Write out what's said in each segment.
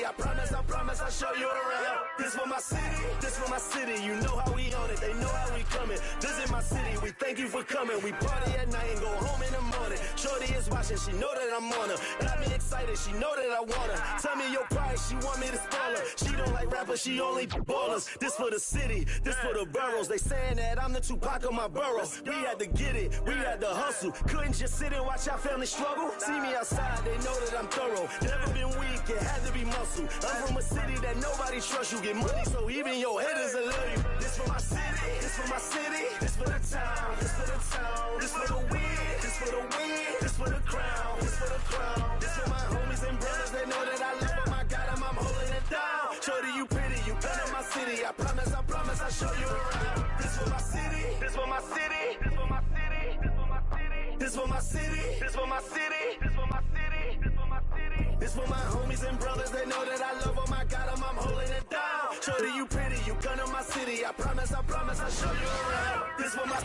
city. I promise I'll show you around. This for my city, this for my city. You know how we on it, they know how we coming. Visit my city, we thank you for coming. We party at night and go home in the morning. Shorty is watching, she know that I'm on her. Got me excited, she know that I want her. Tell me your price, she want me to spoil her. She don't like rappers, she only ballers. This for the city, this for the boroughs. They saying that I'm the Tupac of my borough. We had to get it, we had to hustle. Couldn't just sit and watch our family struggle. See me outside, they know that I'm thorough. Never been weak, it had to be muscle. I'm from a city that nobody trusts. You get money, so even your haters will love you. This for my city, this for my city. This for the town, this for the town. This for the win, this for the win. This for the crown, this for the crown. This for my homies and brothers, they know that I love them. I got them, I'm holding it down. Shorty, you pretty, you got in my city. I promise I'll show you around. This for my city, this for my city. This for my city, this for my city. This for my city, this for my city. This for my city, this for my city. This for my homies and brothers, they know that I love them. I got them, I'm holding it down. Shorty, you pretty, you got in my city. I promise I'll show you around. This for my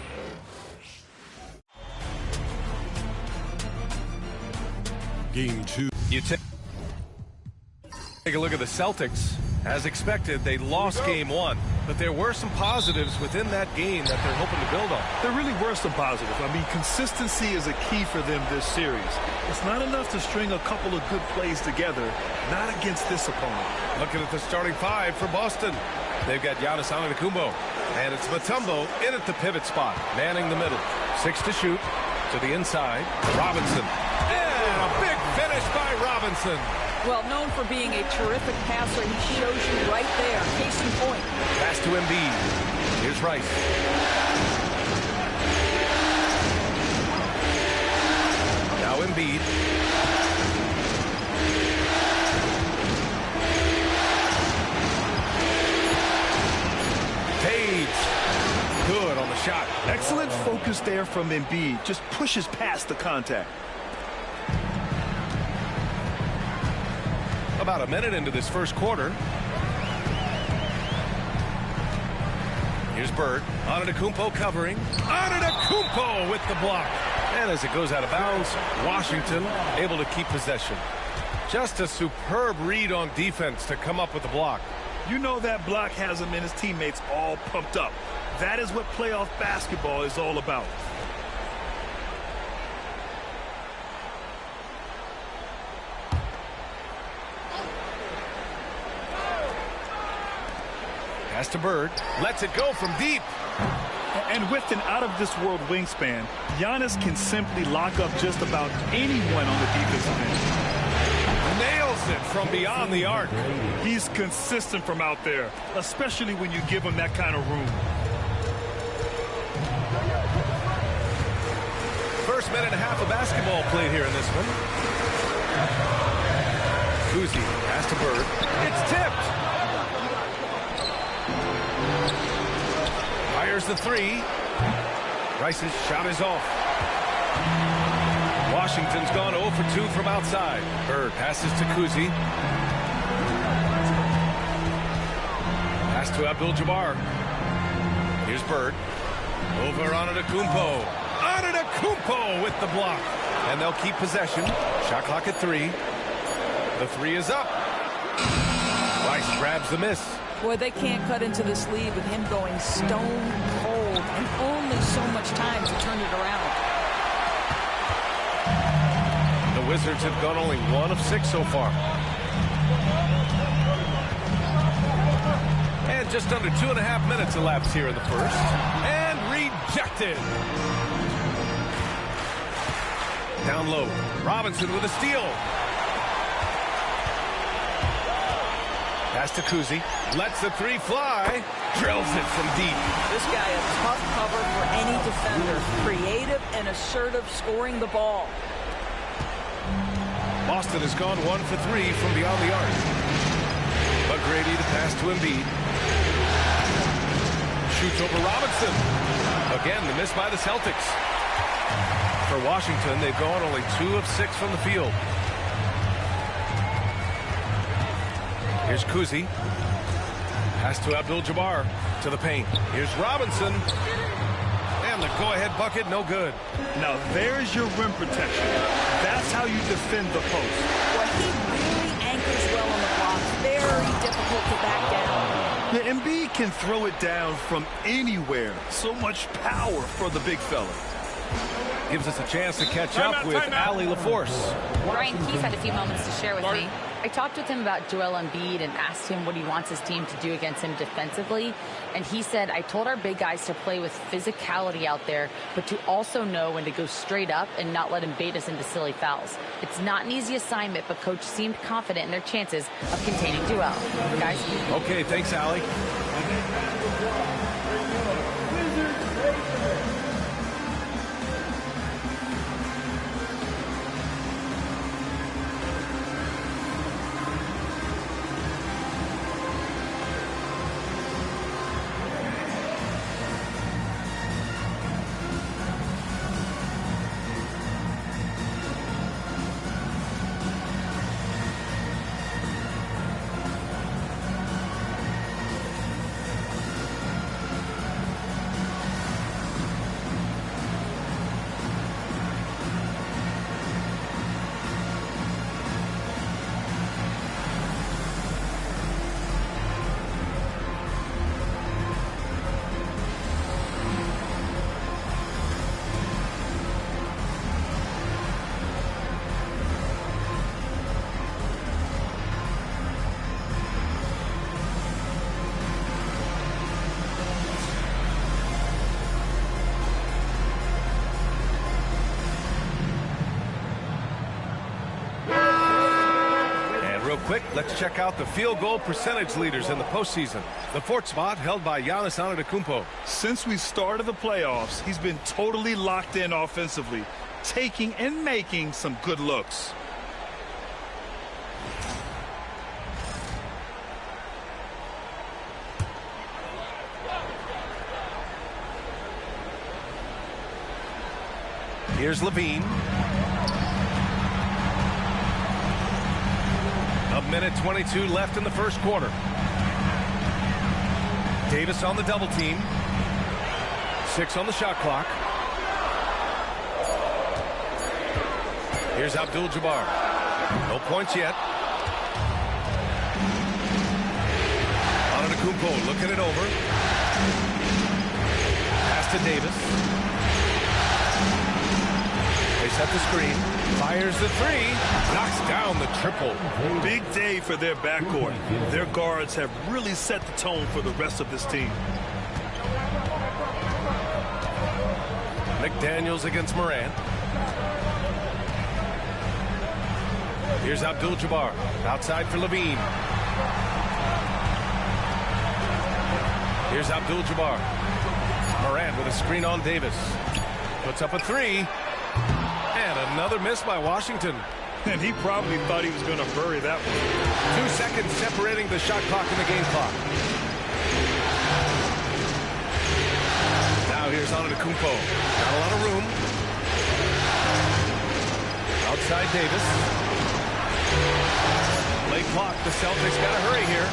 Game 2. You take a look at the Celtics. As expected, they lost game 1, but there were some positives within that game that they're hoping to build on. There really were some positives. I mean, consistency is a key for them this series. It's not enough to string a couple of good plays together, not against this opponent. Looking at the starting 5 for Boston. They've got Giannis Antetokounmpo, and it's Mutombo in at the pivot spot, manning the middle. 6 to shoot, to the inside. Robinson, and a big finish by Robinson. Well, known for being a terrific passer, he shows you right there. Case in point. Pass to Embiid. Here's Rice. Now Embiid. Page. Good on the shot. Excellent focus there from Embiid. Just pushes past the contact. About a minute into this first quarter. Here's Bird. Antetokounmpo covering. Antetokounmpo with the block. And as it goes out of bounds, Washington able to keep possession. Just a superb read on defense to come up with the block. You know that block has him and his teammates all pumped up. That is what playoff basketball is all about. Pass to Bird. Lets it go from deep. And with an out-of-this-world wingspan, Giannis can simply lock up just about anyone on the defensive end. Nails it from beyond the arc. He's consistent from out there, especially when you give him that kind of room. First minute and a half of basketball played here in this one. Kuzi, pass to Bird. It's tipped. Fires the 3. Rice's shot is off. Washington's gone 0 for 2 from outside. Bird passes to Kuzi. Pass to Abdul-Jabbar. Here's Bird. Over Antetokounmpo. Antetokounmpo with the block. And they'll keep possession. Shot clock at 3. The 3 is up. Rice grabs the miss. Boy, they can't cut into this lead with him going stone cold and only so much time to turn it around. The Wizards have gone only 1 of 6 so far. And just under 2.5 minutes elapsed here in the first. And rejected. Down low. Robinson with a steal. Pass to Kuzi. Lets the 3 fly. Drills it from deep. This guy is tough cover for any defender. Creative and assertive scoring the ball. Boston has gone 1 for 3 from beyond the arc. McGrady to pass to Embiid. Shoots over Robinson. Again, the miss by the Celtics. For Washington, they've gone only 2 of 6 from the field. Here's Kuzi. Pass to Abdul-Jabbar to the paint. Here's Robinson. And the go-ahead bucket, no good. Now there's your rim protection. That's how you defend the post. Well, he really anchors well on the blocks to back down. The Embiid can throw it down from anywhere. So much power for the big fella. Gives us a chance to catch up with Allie LaForce. Ryan Keefe had a few moments to share with me. I talked with him about Joel Embiid and asked him what he wants his team to do against him defensively. And he said, I told our big guys to play with physicality out there, but to also know when to go straight up and not let him bait us into silly fouls. It's not an easy assignment, but Coach seemed confident in their chances of containing Joel. Guys? Okay, thanks, Allie. Quick, let's check out the field goal percentage leaders in the postseason. The fourth spot held by Giannis Antetokounmpo. Since we started the playoffs, he's been totally locked in offensively, taking and making some good looks. Here's Levine. A minute 22 left in the first quarter. Davis on the double team. 6 on the shot clock. Here's Abdul-Jabbar. No points yet. Antetokounmpo looking it over. Pass to Davis. They set the screen. Fires the three. Knocks down the triple. Big day for their backcourt. Their guards have really set the tone for the rest of this team. McDaniels against Morant. Here's Abdul-Jabbar. Outside for Levine. Here's Abdul-Jabbar. Morant with a screen on Davis. Puts up a three. And another miss by Washington. And he probably thought he was going to bury that one. 2 seconds separating the shot clock and the game clock. Now here's Antetokounmpo. Not a lot of room. Outside Davis. Late clock. The Celtics got to hurry here.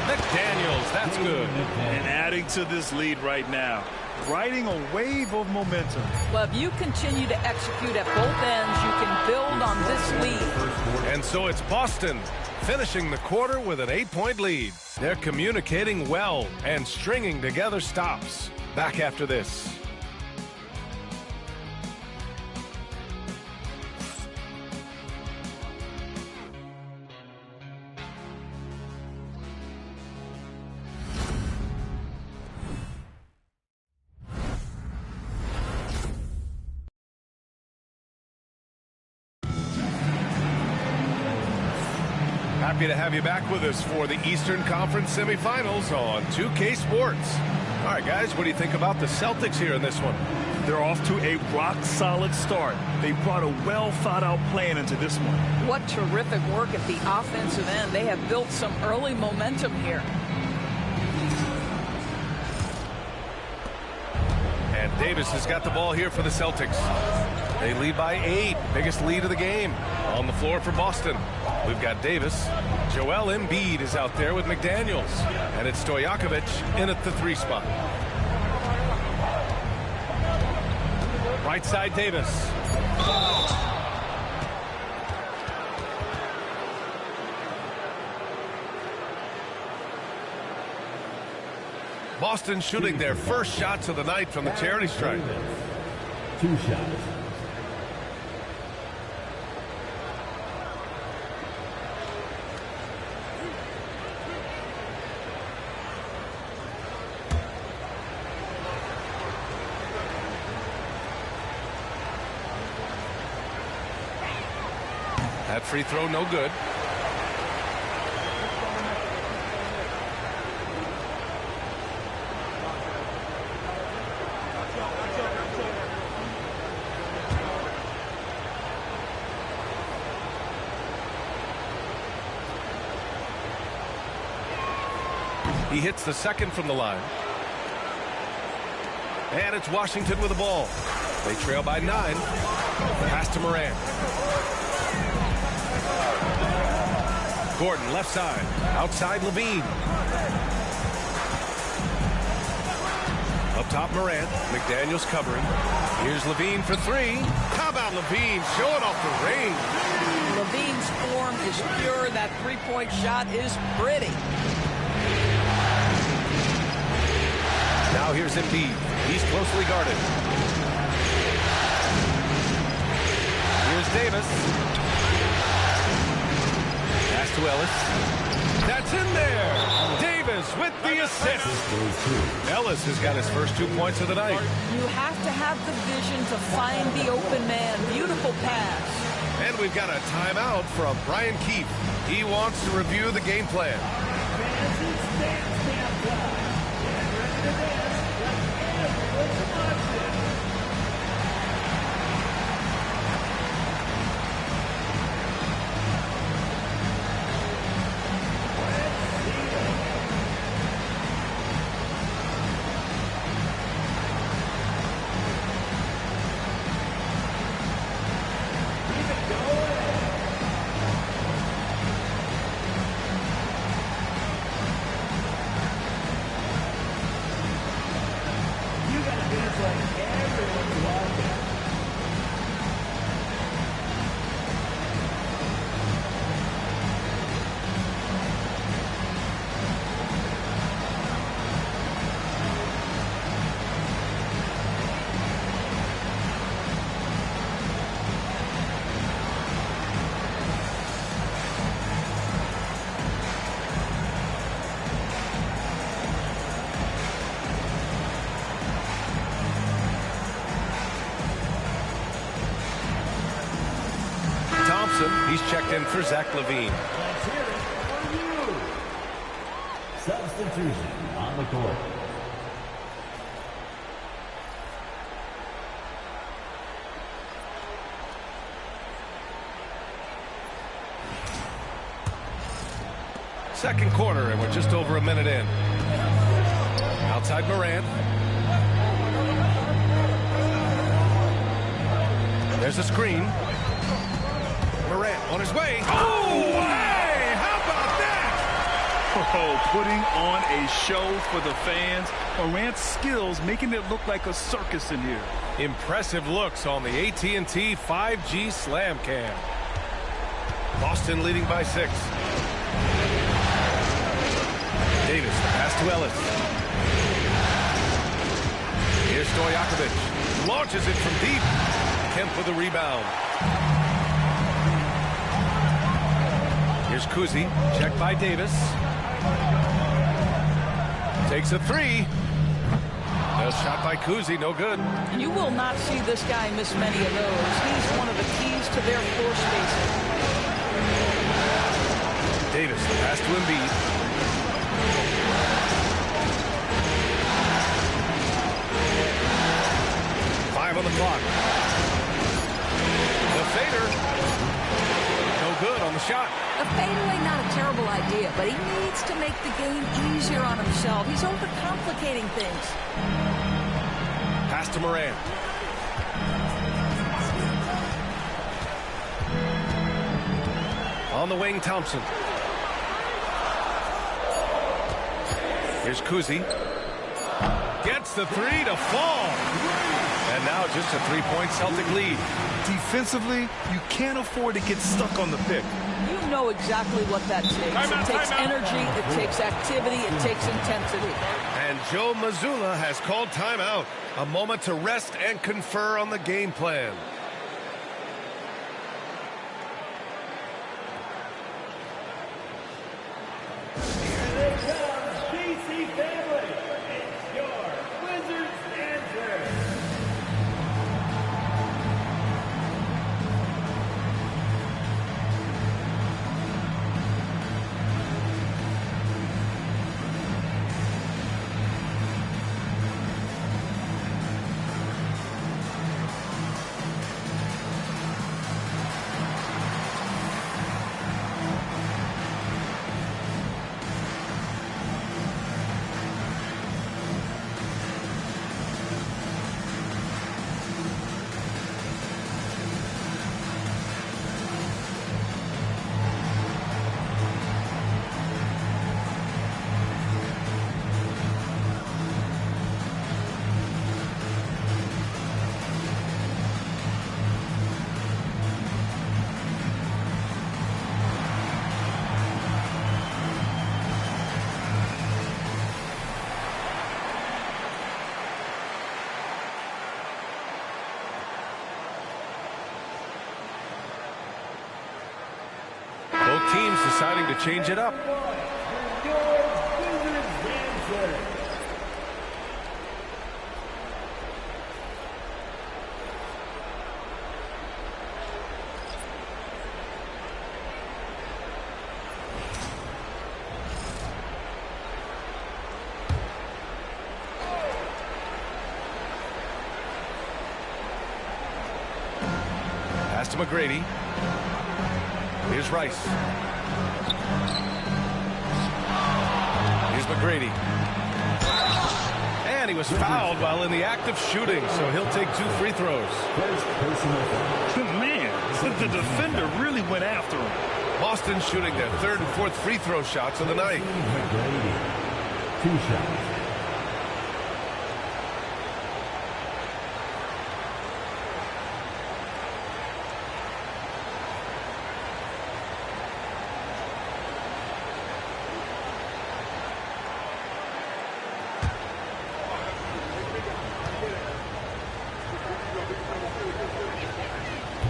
McDaniels. That's good. And adding to this lead right now. Riding a wave of momentum. Well, if you continue to execute at both ends, you can build on this lead. And so it's Boston finishing the quarter with an 8-point lead. They're communicating well and stringing together stops. Back after this. Happy to have you back with us for the Eastern Conference semifinals on 2K Sports. All right, guys, what do you think about the Celtics here in this one? They're off to a rock-solid start. They brought a well-thought-out plan into this one. What terrific work at the offensive end. They have built some early momentum here. And Davis has got the ball here for the Celtics. They lead by 8. Biggest lead of the game. On the floor for Boston. We've got Davis. Joel Embiid is out there with McDaniels. And it's Stojakovic in at the 3 spot. Right side Davis. Boston shooting their first shots of the night from the charity stripe. 2 shots. That free throw no good. He hits the second from the line. And it's Washington with the ball. They trail by 9. Pass to Morant. Gordon left side. Outside Levine. Up top Morant. McDaniels covering. Here's Levine for 3. How about Levine showing off the range? Levine's form is pure. That three-point shot is pretty. Now here's Embiid. He's closely guarded. Here's Davis. Pass to Ellis. That's in there. Davis with the assist. Ellis has got his first 2 points of the night. You have to have the vision to find the open man. Beautiful pass. And we've got a timeout from Brian Keefe. He wants to review the game plan. He's checked in for Zach LaVine. Let's hear it for you. Substitution on the court. Second quarter, and we're just over a minute in. Outside Morant. There's a screen. Morant on his way. Oh, hey! How about that? Oh, putting on a show for the fans. Morant's skills making it look like a circus in here. Impressive looks on the AT&T 5G Slam Cam. Boston leading by 6. Davis, the pass to Ellis. Here's Stojakovic. Launches it from deep. Kemp with the rebound. Here's Kuzi, checked by Davis. Takes a 3. No shot by Kuzi, no good. And you will not see this guy miss many of those. He's one of the keys to their floor spacing. Davis, the pass to Embiid. Five on the clock. The fader. Good on the shot. A fadeaway, not a terrible idea, but he needs to make the game easier on himself. He's overcomplicating things. Pass to Morant. On the wing, Thompson. Here's Kuzi. Gets the 3 to fall. And now just a 3-point Celtic lead. Defensively, you can't afford to get stuck on the pick. You know exactly what that takes. It takes energy, it takes activity, it takes intensity. And Joe Mazzulla has called timeout. A moment to rest and confer on the game plan. Both teams deciding to change it up. Pass to McGrady. Here's Rice. Here's McGrady. And he was fouled while in the act of shooting, so he'll take 2 free throws. Man, the defender really went after him. Boston shooting their 3rd and 4th free throw shots of the night. 2 shots.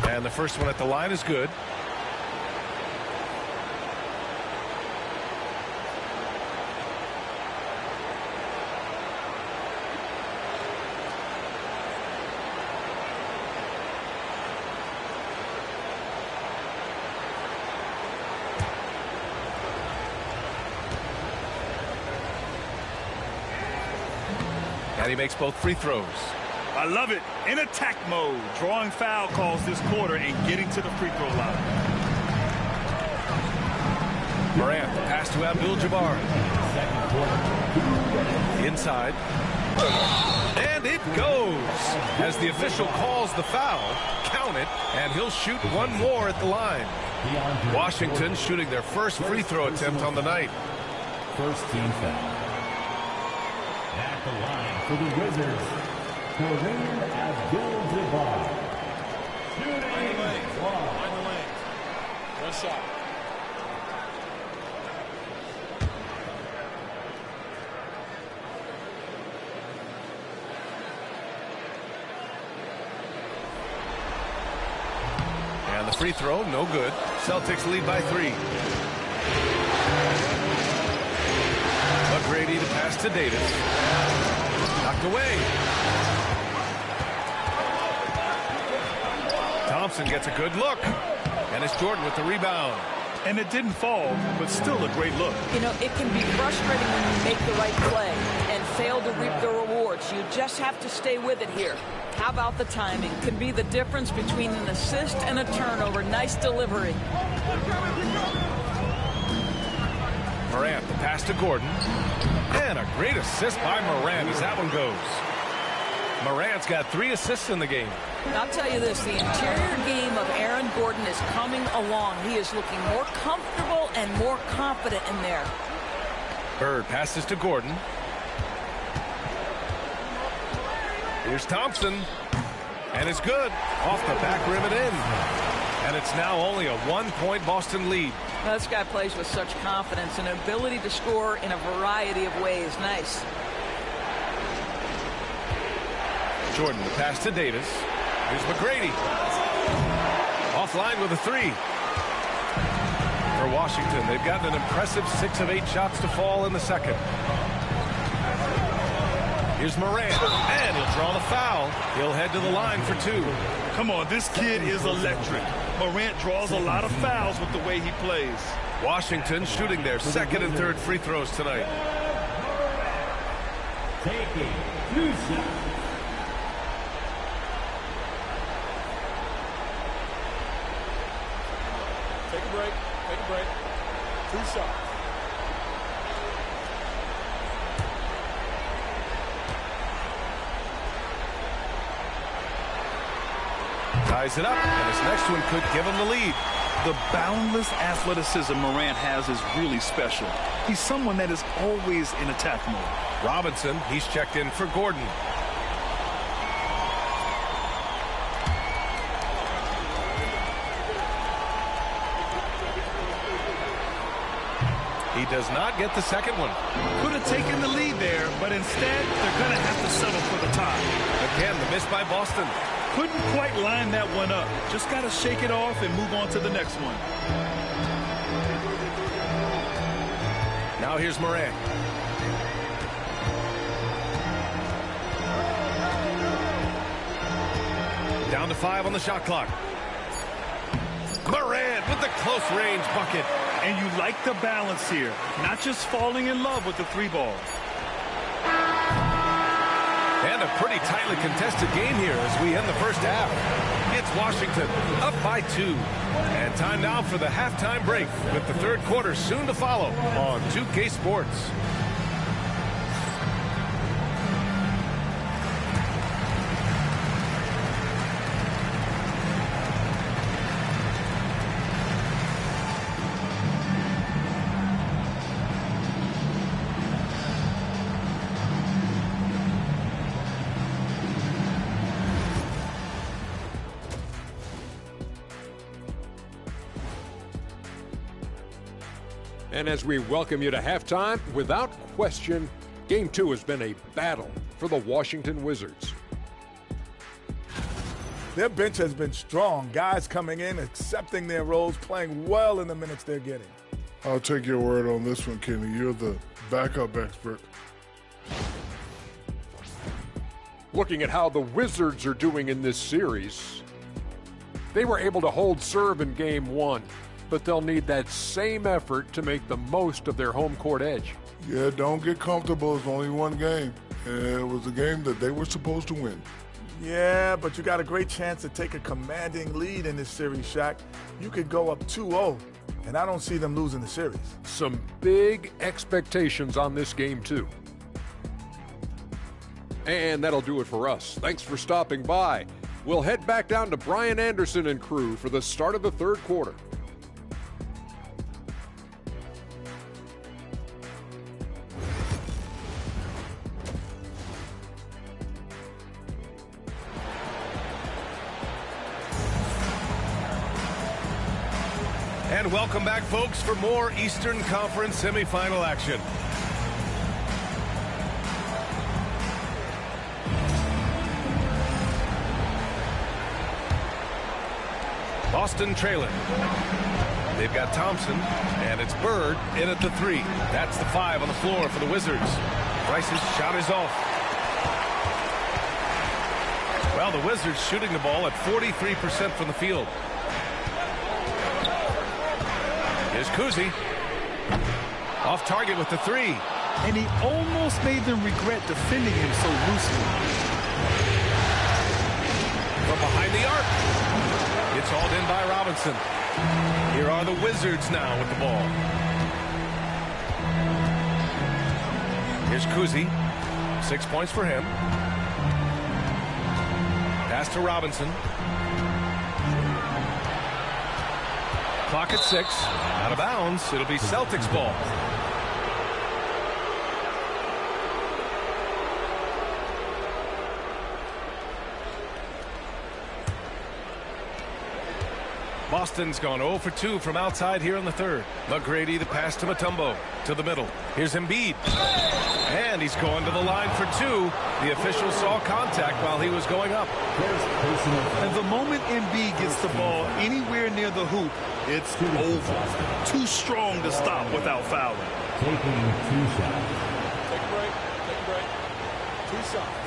And the first one at the line is good. And he makes both free throws. I love it. In attack mode, drawing foul calls this quarter and getting to the free throw line. Morant, pass to Abdul-Jabbar. Inside. And it goes. As the official calls the foul, count it, and he'll shoot one more at the line. Washington shooting their first free throw attempt on the night. First team foul. At the line for the Wizards, Kareem Abdul-Jabbar. Shooting. Find the lane. One shot. And the free throw, no good. Celtics lead by 3. McGrady to pass to Davis. Knocked away. Thompson gets a good look. And it's Jordan with the rebound. And it didn't fall, but still a great look. You know, it can be frustrating when you make the right play and fail to reap the rewards. You just have to stay with it here. How about the timing? Can be the difference between an assist and a turnover. Nice delivery. Morant, the pass to Gordon. And a great assist by Morant as that one goes. Morant's got 3 assists in the game. I'll tell you this, the interior game of Aaron Gordon is coming along. He is looking more comfortable and more confident in there. Bird passes to Gordon. Here's Thompson. And it's good. Off the back rim and in. And it's now only a 1-point Boston lead. Well, this guy plays with such confidence and ability to score in a variety of ways. Nice. Jordan, the pass to Davis. Here's McGrady. Offline with a three. For Washington, they've gotten an impressive 6 of 8 shots to fall in the second. Here's Morant, and he'll draw the foul. He'll head to the line for 2. Come on, this kid is electric. Morant draws a lot of fouls with the way he plays. Washington shooting their second and third free throws tonight. Taking 2 shots. Take a break. Take a break. 2 shots. Ties it up, and his next one could give him the lead. The boundless athleticism Morant has is really special. He's someone that is always in attack mode. Robinson, he's checked in for Gordon. He does not get the second one. Could have taken the lead there, but instead they're going to have to settle for the tie. Again, the miss by Boston. Couldn't quite line that one up. Just got to shake it off and move on to the next one. Now here's Morant. Down to 5 on the shot clock. Morant with the close range bucket. And you like the balance here. Not just falling in love with the 3-ball. And a pretty tightly contested game here as we end the first half. It's Washington up by 2. And time now for the halftime break with the third quarter soon to follow on 2K Sports. And as we welcome you to halftime, without question, Game 2 has been a battle for the Washington Wizards. Their bench has been strong. Guys coming in, accepting their roles, playing well in the minutes they're getting. I'll take your word on this one, Kenny. You're the backup expert. Looking at how the Wizards are doing in this series, they were able to hold serve in Game 1. But they'll need that same effort to make the most of their home court edge. Yeah, don't get comfortable. It's only one game. And it was a game that they were supposed to win. Yeah, but you got a great chance to take a commanding lead in this series, Shaq. You could go up 2-0, and I don't see them losing the series. Some big expectations on this game, too. And that'll do it for us. Thanks for stopping by. We'll head back down to Brian Anderson and crew for the start of the third quarter. And welcome back, folks, for more Eastern Conference semifinal action. Boston trailing. They've got Thompson, and it's Bird in at the 3. That's the 5 on the floor for the Wizards. Bryce's shot is off. Well, the Wizards shooting the ball at 43% from the field. Here's Kuzi. Off target with the 3. And he almost made them regret defending him so loosely. From behind the arc. It's hauled in by Robinson. Here are the Wizards now with the ball. Here's Kuzi. 6 points for him. Pass to Robinson. Clock at 6. Out of bounds. It'll be Celtics ball. Boston's gone 0 for 2 from outside here in the third. McGrady, the pass to Mutombo. To the middle. Here's Embiid. And he's going to the line for 2. The official saw contact while he was going up. And the moment Embiid gets the ball anywhere near the hoop, it's over. Too strong to stop without fouling. Taking 2 shots. Take a break. Take a break. 2 shots.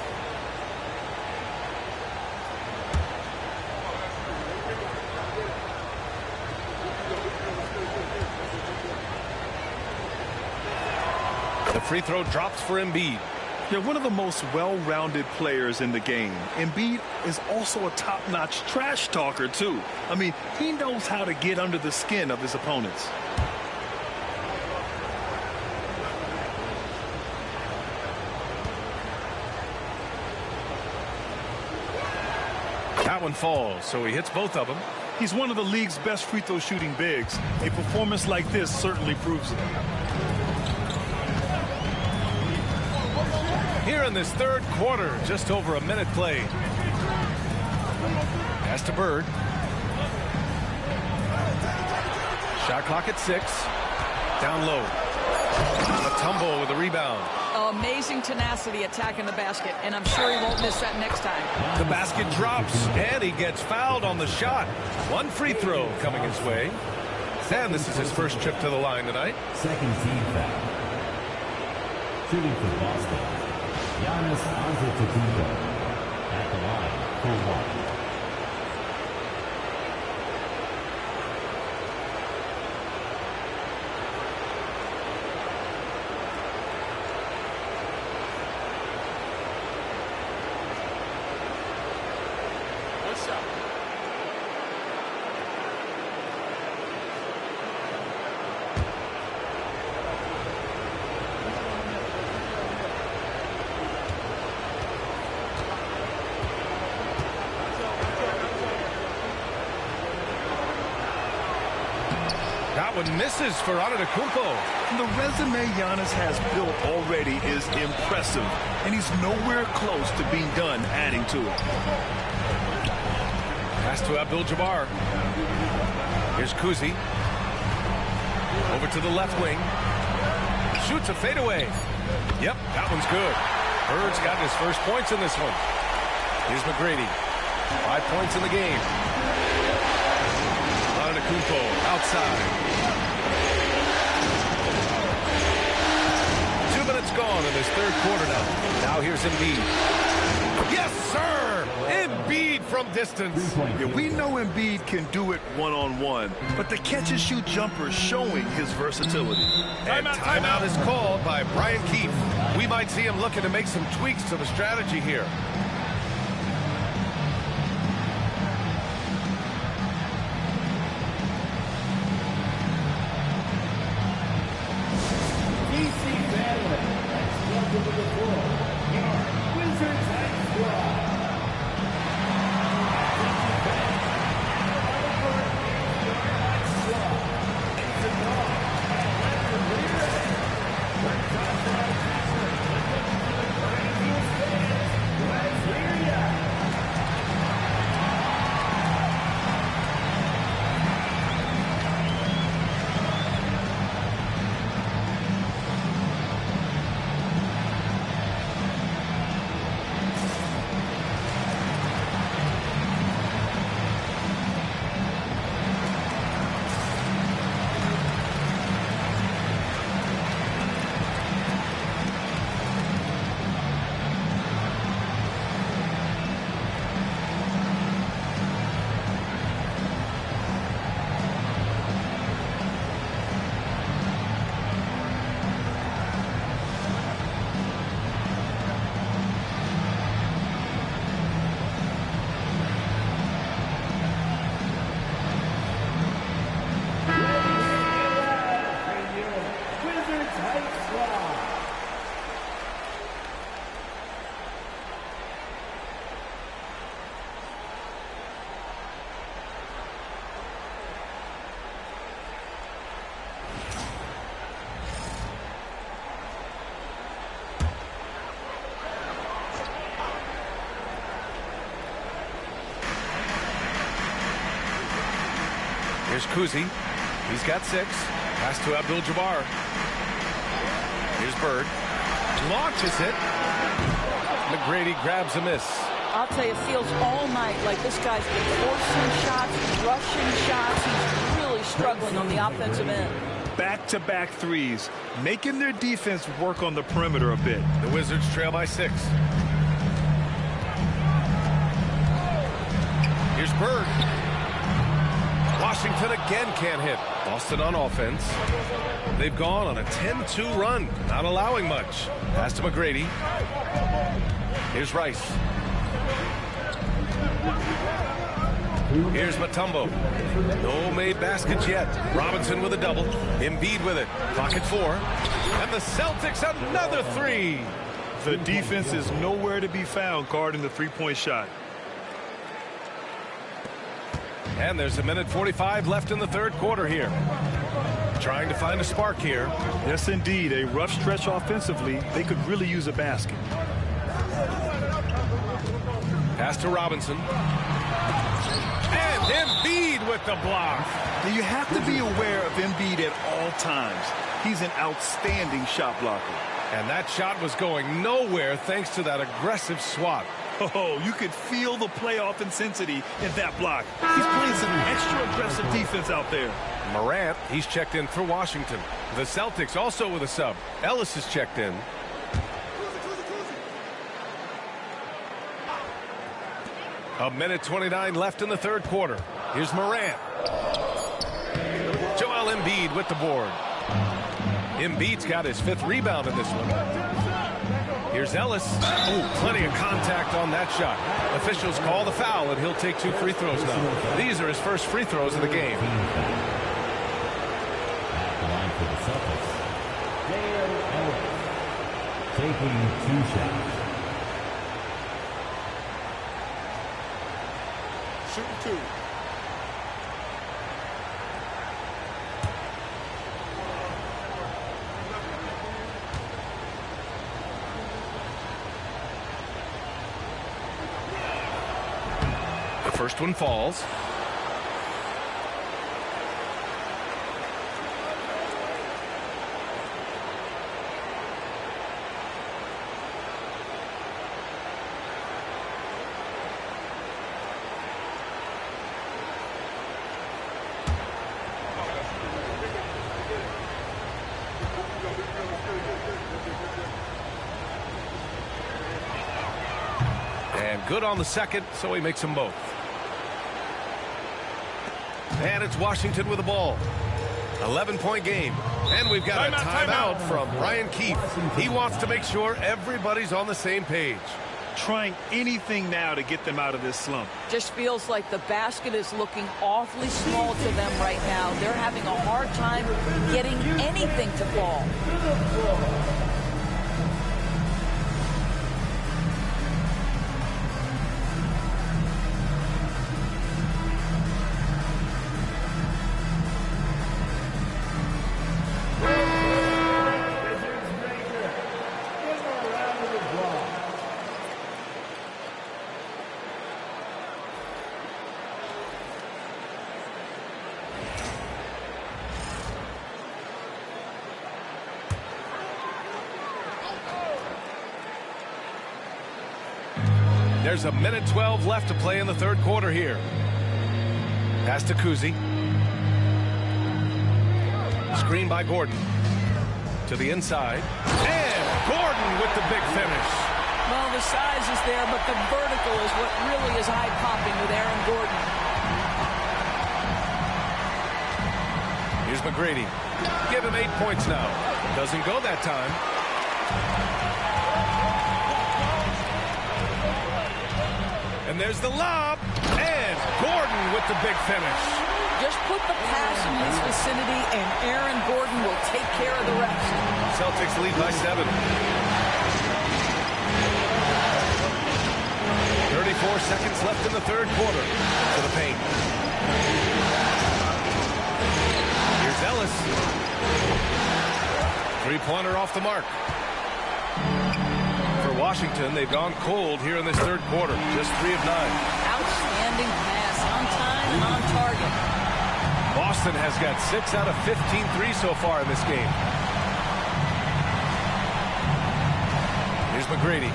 The free throw drops for Embiid. They're one of the most well-rounded players in the game. Embiid is also a top-notch trash talker, too. I mean, he knows how to get under the skin of his opponents. That one falls, so he hits both of them. He's one of the league's best free throw shooting bigs. A performance like this certainly proves it. Here in this third quarter, just over a minute played. Pass to Bird. Shot clock at 6. Down low. Mutombo with the rebound. Oh, amazing tenacity attacking the basket, and I'm sure he won't miss that next time. The basket drops, and he gets fouled on the shot. One free throw coming his way. And this is his first trip to the line tonight. Second team foul. Shooting for Boston, Giannis Antetokounmpo at the line for 1. That one misses for Antetokounmpo. The resume Giannis has built already is impressive, and he's nowhere close to being done adding to it. Pass to Abdul-Jabbar. Here's Kuzi. Over to the left wing. Shoots a fadeaway. Yep, that one's good. Bird's got his first points in this one. Here's McGrady. 5 points in the game. Antetokounmpo outside. 2 minutes gone in this third quarter now. Now here's Embiid. Yes, sir! Embiid from distance. Yeah, we know Embiid can do it one-on-one, but the catch-and-shoot jumper is showing his versatility. And timeout is called by Brian Keefe. We might see him looking to make some tweaks to the strategy here. Wizards high squad. Here's Kuzi. He's got 6. Pass to Abdul-Jabbar. Here's Bird. Launches it. McGrady grabs a miss. I'll tell you, it feels all night like this guy's been forcing shots, rushing shots. He's really struggling on the offensive end. Back-to-back threes, making their defense work on the perimeter a bit. The Wizards trail by 6. Here's Bird. Washington again can't hit. Boston on offense. They've gone on a 10-2 run, not allowing much. Pass to McGrady. Here's Rice. Here's Mutombo. No made baskets yet. Robinson with a double. Embiid with it. Pocket 4. And the Celtics another 3. The defense is nowhere to be found guarding the three-point shot. And there's a minute 45 left in the third quarter here. Trying to find a spark here. Yes, indeed. A rough stretch offensively. They could really use a basket. Pass to Robinson. And Embiid with the block. Now you have to be aware of Embiid at all times. He's an outstanding shot blocker. And that shot was going nowhere thanks to that aggressive swat. Oh, you could feel the playoff intensity in that block. He's playing some extra aggressive defense out there. Morant, he's checked in for Washington. The Celtics also with a sub. Ellis is checked in. A minute 29 left in the third quarter. Here's Morant. Joel Embiid with the board. Embiid's got his 5th rebound in this one. Here's Ellis. Oh, plenty of contact on that shot. Officials call the foul, and he'll take 2 free throws now. These are his first free throws of the game. At the line for the Celtics, Ellis taking 2 shots. Shooting 2. The first one falls. And good on the second, so he makes them both. And it's Washington with the ball. 11-point game. And we've got a timeout from Brian Keefe. He wants to make sure everybody's on the same page. Trying anything now to get them out of this slump. Just feels like the basket is looking awfully small to them right now. They're having a hard time getting anything to fall. There's a minute 12 left to play in the third quarter here. Pass to Kuzi. Screen by Gordon. To the inside. And Gordon with the big finish. Well, the size is there, but the vertical is what really is eye-popping with Aaron Gordon. Here's McGrady. Give him 8 points now. Doesn't go that time. And there's the lob. And Gordon with the big finish. Just put the pass in his vicinity, and Aaron Gordon will take care of the rest. Celtics lead by 7. 34 seconds left in the third quarter. To the paint. Here's Ellis. Three-pointer off the mark. For Washington, they've gone cold here in this third quarter. Just 3 of 9. Outstanding pass, on time and on target. Boston has got 6 out of 15 threes so far in this game. Here's McGrady.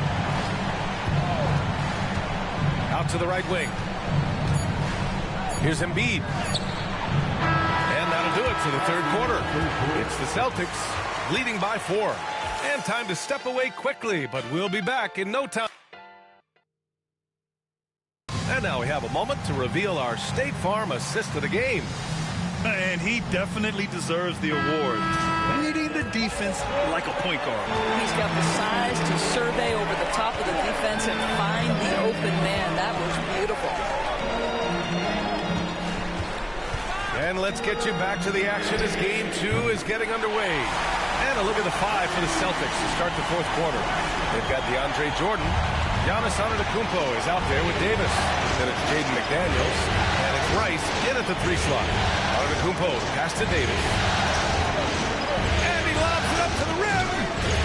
Out to the right wing. Here's Embiid. And that'll do it for the third quarter. It's the Celtics leading by 4. And time to step away quickly, but we'll be back in no time. And now we have a moment to reveal our State Farm assist of the game. And he definitely deserves the award. Reading the defense like a point guard. He's got the size to survey over the top of the defense and find the open man. That was beautiful. And let's get you back to the action as game 2 is getting underway. And a look at the 5 for the Celtics to start the fourth quarter. They've got DeAndre Jordan. Giannis Antetokounmpo is out there with Davis. Then it's Jaden McDaniels. And it's Rice in at the 3 slot. Antetokounmpo pass to Davis. And he lobs it up to the rim.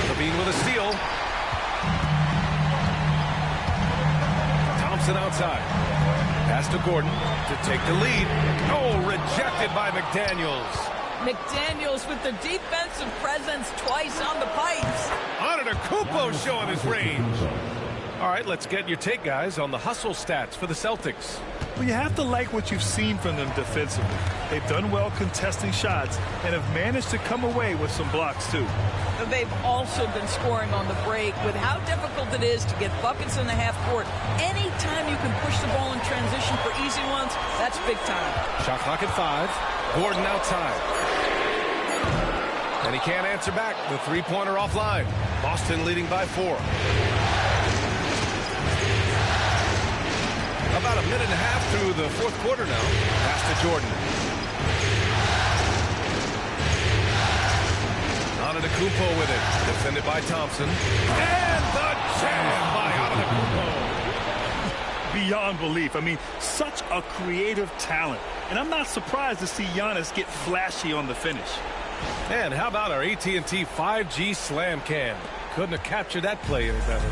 Levine with a steal. Thompson outside. Pass to Gordon to take the lead. Oh, rejected by McDaniels. McDaniels with the defensive presence twice on the pipes. Antetokounmpo showing his range. All right, let's get your take, guys, on the hustle stats for the Celtics. Well, you have to like what you've seen from them defensively. They've done well contesting shots and have managed to come away with some blocks, too. They've also been scoring on the break. With how difficult it is to get buckets in the half court, anytime you can push the ball in transition for easy ones, that's big time. Shot clock at 5. Gordon outside. And he can't answer back. The three-pointer offline. Boston leading by 4. About a minute and a half through the fourth quarter now. Pass to Jordan. Antetokounmpo with it. Defended by Thompson. And the jam by Antetokounmpo. Beyond belief. I mean, such a creative talent. And I'm not surprised to see Giannis get flashy on the finish. And how about our AT&T 5G Slam Cam? Couldn't have captured that play any better.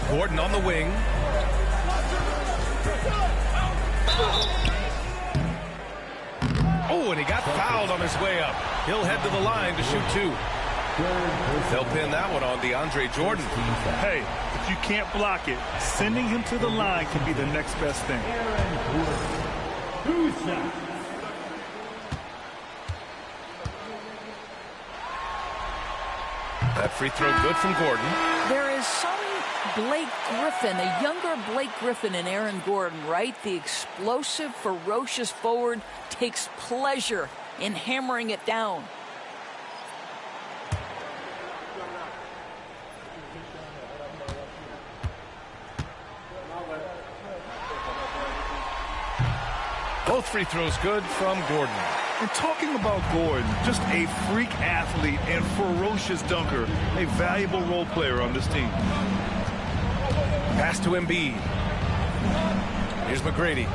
Gordon on the wing. Oh, and he got fouled on his way up. He'll head to the line to shoot 2. They'll pin that one on DeAndre Jordan. Hey, if you can't block it, sending him to the line can be the next best thing. That free throw good from Gordon. There is some Blake Griffin, a younger Blake Griffin in Aaron Gordon, right? The explosive, ferocious forward takes pleasure in hammering it down. Both free throws good from Gordon. And talking about Gordon, just a freak athlete and ferocious dunker, a valuable role player on this team. Pass to Embiid. Here's McGrady.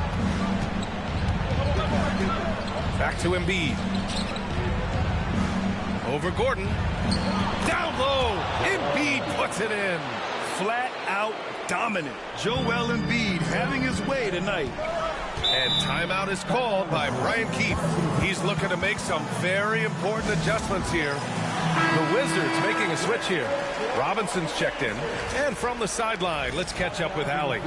Back to Embiid. Over Gordon. Down low. Embiid puts it in. Flat out dominant. Joel Embiid having his way tonight. And timeout is called by Brian Keefe. He's looking to make some very important adjustments here. The Wizards making a switch here. Robinson's checked in. And from the sideline, let's catch up with Allie.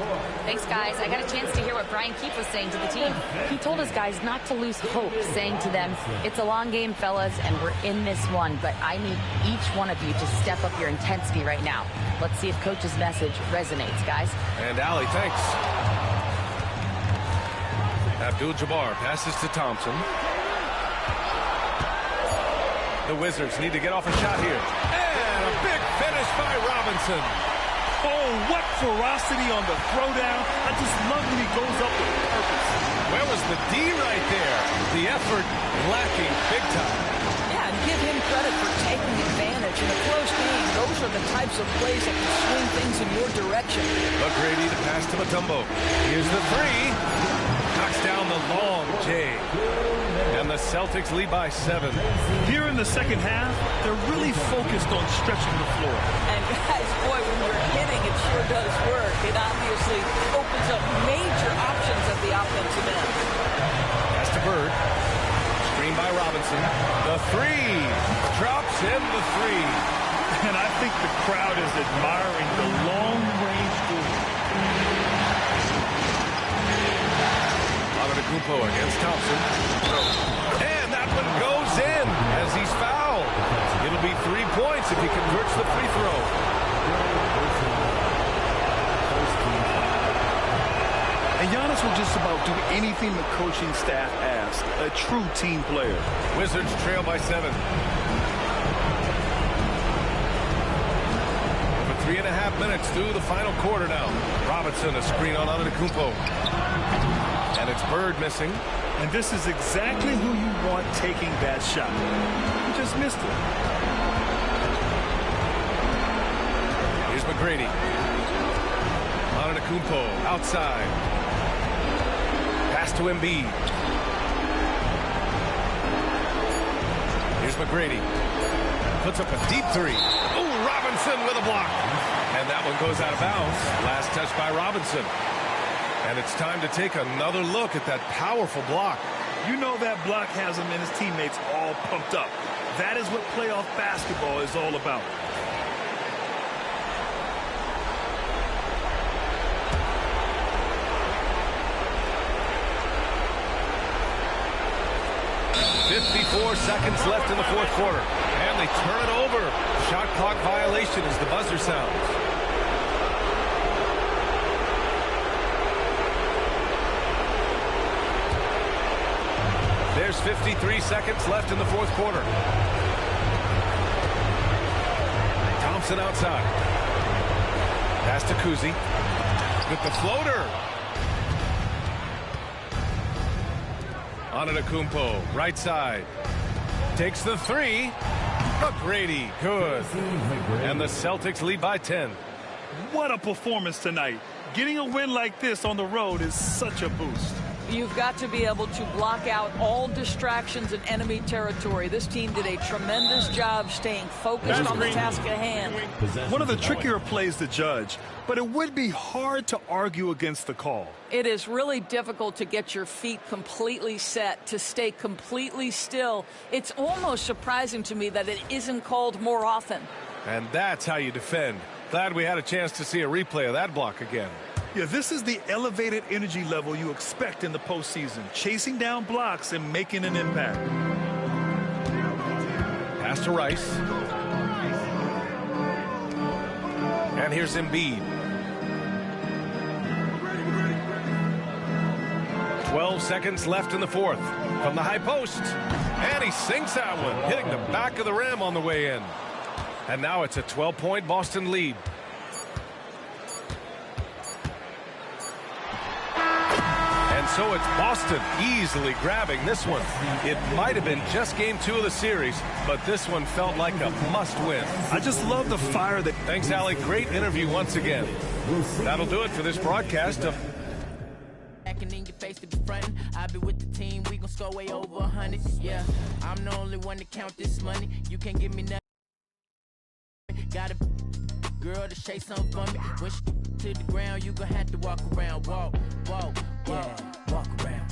Thanks, guys. I got a chance to hear what Brian Keefe was saying to the team. He told his guys not to lose hope, saying to them, it's a long game, fellas, and we're in this one, but I need each one of you to step up your intensity right now. Let's see if Coach's message resonates, guys. And Allie, thanks. Abdul-Jabbar passes to Thompson. The Wizards need to get off a shot here. And a big finish by Robinson. Oh, what ferocity on the throwdown. I just love when he goes up with purpose. Where was the D right there? The effort lacking big time. Yeah, and give him credit for taking advantage. In a close game, those are the types of plays that can swing things in your direction. McGrady to pass to Mutombo. Here's the 3. Knocks down the long J. And the Celtics lead by 7. Here in the second half, they're really focused on stretching the floor. And guys, boy, when you're hitting, it sure does work. It obviously opens up major options at the offensive end. by Robinson. The three. Drops in the three. And I think the crowd is admiring the long-range duel. Antetokounmpo against Thompson. And that one goes in as he's fouled. It'll be 3 points if he converts the free throw. And Giannis will just about do anything the coaching staff asks. A true team player. Wizards trail by 7. Over 3.5 minutes through the final quarter now. Robinson, a screen on Antetokounmpo. And it's Bird missing. And this is exactly who you want taking that shot. He just missed it. Here's McGrady. Antetokounmpo outside. Pass to Embiid. Here's McGrady. Puts up a deep three. Oh, Robinson with a block. And that one goes out of bounds. Last touch by Robinson. And it's time to take another look at that powerful block. You know that block has him and his teammates all pumped up. That is what playoff basketball is all about. .54 seconds left in the fourth quarter. And they turn it over. Shot clock violation as the buzzer sounds. There's 53 seconds left in the fourth quarter. Thompson outside. Pass to Kuzi. With the floater. Antetokounmpo, right side. Takes the three. McGrady, good. And the Celtics lead by 10. What a performance tonight. Getting a win like this on the road is such a boost. You've got to be able to block out all distractions in enemy territory. This team did a tremendous job staying focused on the task at hand. One of the trickier plays to judge, but it would be hard to argue against the call. It is really difficult to get your feet completely set, to stay completely still. It's almost surprising to me that it isn't called more often. And that's how you defend. Glad we had a chance to see a replay of that block again. Yeah, this is the elevated energy level you expect in the postseason. Chasing down blocks and making an impact. Pass to Rice. And here's Embiid. 12 seconds left in the fourth. From the high post. And he sinks that one, hitting the back of the rim on the way in. And now it's a 12-point Boston lead. So it's Boston easily grabbing this one. It might have been just game 2 of the series, but this one felt like a must-win. I just love the fire that... Thanks, Allie. Great interview once again. That'll do it for this broadcast of... In your face to be frontin'. I be with the team, we gon' score way over 100. Yeah, I'm the only one to count this money. You can't give me nothing. Got a girl to shake something for me. When she to the ground, you gon' have to walk around. Walk, walk, walk. Yeah. Walk around.